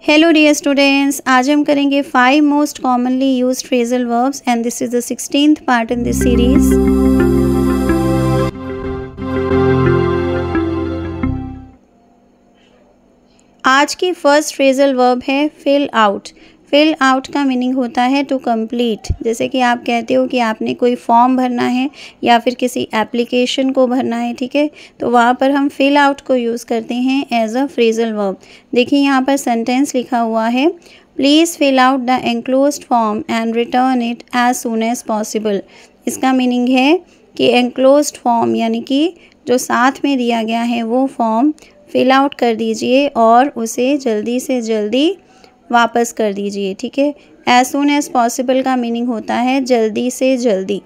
Hello dear students, आज हम करेंगे 5 most commonly used phrasal verbs and this is the 16th part in this series. आज की first phrasal verb है fill out. Fill out का meaning होता है टू कंप्लीट। जैसे कि आप कहते हो कि आपने कोई फॉर्म भरना है या फिर किसी एप्लीकेशन को भरना है, ठीक है, तो वहाँ पर हम फिल आउट को यूज़ करते हैं एज अ फ्रेजल वर्ब। देखिए यहाँ पर सेंटेंस लिखा हुआ है, please fill out the enclosed form and return it as soon as possible. इसका मीनिंग है कि एनक्लोज्ड फॉर्म यानी कि जो साथ में दिया गया है वो फॉर्म फिल आउट कर दीजिए और उसे जल्दी से जल्दी वापस कर दीजिए, ठीक है। एज सून एज पॉसिबल का मीनिंग होता है जल्दी से जल्दी।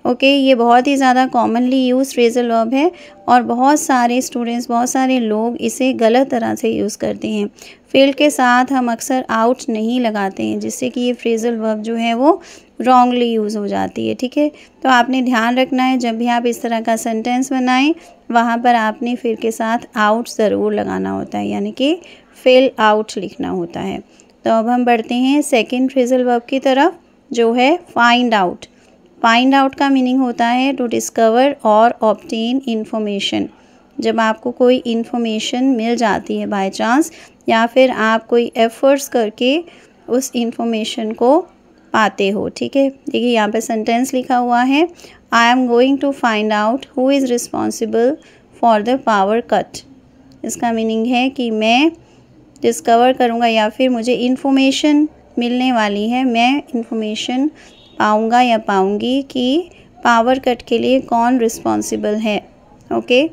ओके, ये बहुत ही ज़्यादा कॉमनली यूज फ्रेजल वर्ब है और बहुत सारे स्टूडेंट्स, बहुत सारे लोग इसे गलत तरह से यूज़ करते हैं। फिल के साथ हम अक्सर आउट नहीं लगाते हैं, जिससे कि ये फ्रेजल वर्ब जो है वो रॉन्गली यूज़ हो जाती है, ठीक है। तो आपने ध्यान रखना है, जब भी आप इस तरह का सेंटेंस बनाएं वहाँ पर आपने फिर के साथ आउट ज़रूर लगाना होता है, यानी कि फिल आउट लिखना होता है। तो अब हम बढ़ते हैं सेकंड फ्रेजल वर्ब की तरफ, जो है फाइंड आउट। फाइंड आउट का मीनिंग होता है टू डिस्कवर और ऑब्टेन इन्फॉर्मेशन। जब आपको कोई इन्फॉर्मेशन मिल जाती है बाय चांस, या फिर आप कोई एफर्ट्स करके उस इन्फॉर्मेशन को पाते हो, ठीक है। देखिए यहाँ पर सेंटेंस लिखा हुआ है, I am going to find out who is responsible for the power cut. इसका मीनिंग है कि मैं डिस्कवर करूँगा या फिर मुझे इन्फॉर्मेशन मिलने वाली है, मैं इन्फॉर्मेशन पाऊँगा या पाऊँगी कि पावर कट के लिए कौन रिस्पॉन्सिबल है। ओके,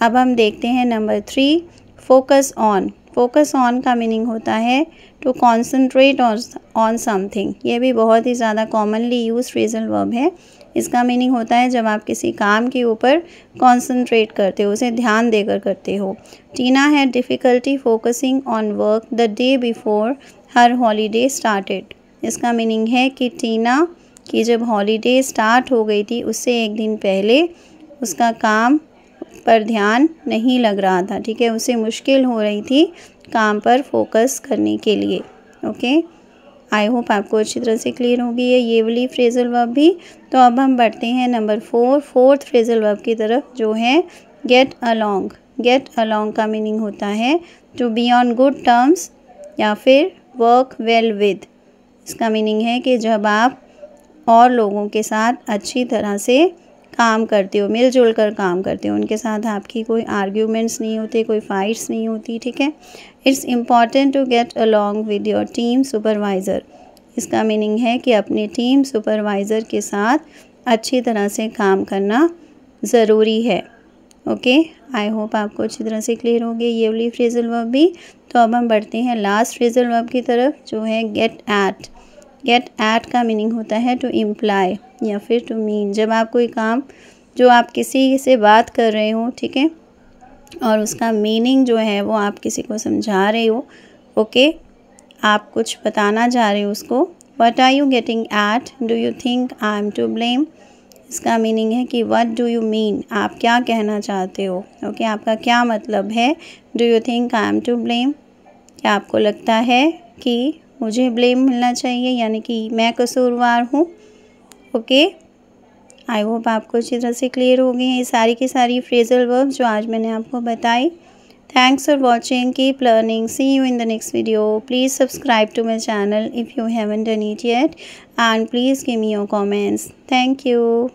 अब हम देखते हैं number 3, focus on. Focus on का मीनिंग होता है टू कॉन्सेंट्रेट ऑन समथिंग। ये भी बहुत ही ज़्यादा कॉमनली यूज फ्रेजल वर्ब है। इसका मीनिंग होता है जब आप किसी काम के ऊपर कॉन्सेंट्रेट करते हो, उसे ध्यान देकर करते हो। Tina had difficulty focusing on work the day before her holiday started. इसका मीनिंग है कि टीना की जब हॉलीडे स्टार्ट हो गई थी उससे एक दिन पहले उसका काम पर ध्यान नहीं लग रहा था, ठीक है, उसे मुश्किल हो रही थी काम पर फोकस करने के लिए। ओके, आई होप आपको अच्छी तरह से क्लियर होगी ये वाली फ्रेजल वर्ब भी। तो अब हम बढ़ते हैं नंबर 4, फोर्थ फ्रेजल वर्ब की तरफ, जो है गेट अलोंग। गेट अलोंग का मीनिंग होता है to be on good terms या फिर वर्क वेल विद। इसका मीनिंग है कि जब आप और लोगों के साथ अच्छी तरह से काम करते हो, मिलजुल कर काम करते हो, उनके साथ आपकी कोई आर्ग्यूमेंट्स नहीं होते, कोई फाइट्स नहीं होती, ठीक है। It's important to get along with your team supervisor. इसका मीनिंग है कि अपनी टीम सुपरवाइज़र के साथ अच्छी तरह से काम करना ज़रूरी है। ओके, आई होप आपको अच्छी तरह से क्लियर हो गई ये वाली फ्रेजल वर्ब भी। तो अब हम बढ़ते हैं लास्ट फ्रेजल वर्ब की तरफ, जो है गेट एट। गेट एट का मीनिंग होता है टू इम्प्लाई या फिर टू मीन। जब आप कोई काम, जो आप किसी से बात कर रहे हो, ठीक है, और उसका मीनिंग जो है वो आप किसी को समझा रहे हो, ओके, आप कुछ बताना चाह रहे हो उसको। What are you getting at, do you think I am to blame. इसका मीनिंग है कि व्हाट डू यू मीन, आप क्या कहना चाहते हो, ओके, आपका क्या मतलब है। Do you think I am to blame, क्या आपको लगता है कि मुझे ब्लेम मिलना चाहिए, यानी कि मैं कसूरवार हूँ। ओके, आई होप आपको अच्छी तरह से क्लियर हो गई हैं ये सारी की सारी फ्रेजल वर्ब जो आज मैंने आपको बताई। Thanks for watching, keep learning, see you in the next video. Please subscribe to my channel if you haven't done it yet and please give me your comments. Thank you.